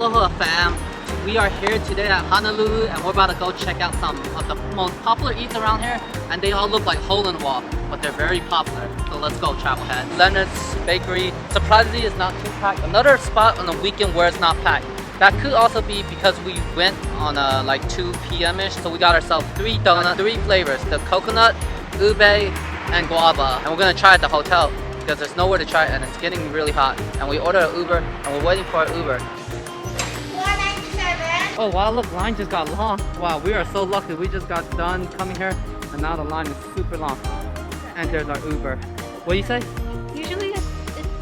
Aloha fam, we are here today at Honolulu and we're about to go check out some of the most popular eats around here, and they all look like hole-in-one, but they're very popular. So let's go, travelhead. Leonard's Bakery, surprisingly it's not too packed. Another spot on the weekend where it's not packed. That could also be because we went on like 2 p.m.-ish, so we got ourselves 3 donuts, 3 flavors, the coconut, ube, and guava. And we're gonna try at the hotel because there's nowhere to try it and it's getting really hot. And we ordered an Uber and we're waiting for an Uber. Oh wow, look, line just got long. Wow, we are so lucky. We just got done coming here and now the line is super long. And there's our Uber. What do you say? Usually it's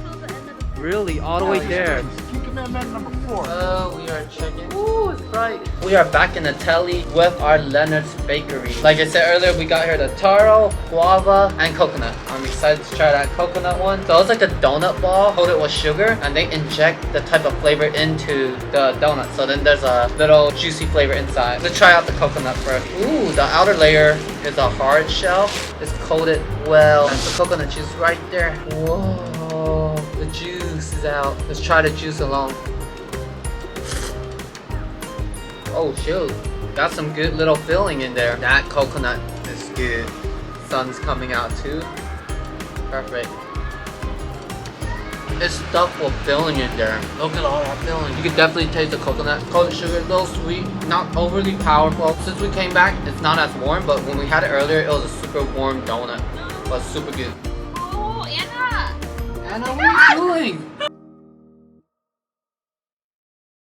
till the end of the Really? All the way there? Key commandment number 4. Oh, we are checking. Ooh, it's bright. We are back in the telly with our Leonard's Bakery. Like I said earlier, we got here the taro, guava, and coconut. I'm excited to try that coconut one. So it's like a donut ball coated with sugar, and they inject the type of flavor into the donut. So then there's a little juicy flavor inside. Let's try out the coconut first. Ooh, the outer layer is a hard shell. It's coated well. And the coconut juice right there. Whoa, the juice is out. Let's try the juice alone. Oh shoot, got some good little filling in there. That coconut is good. Sun's coming out too. Perfect. It's stuffed with filling in there. Look at all that filling. You can definitely taste the coconut. Coated sugar, a little sweet, not overly powerful. Since we came back, it's not as warm, but when we had it earlier, it was a super warm donut. It was super good. Oh, Anna! Anna, what are you doing?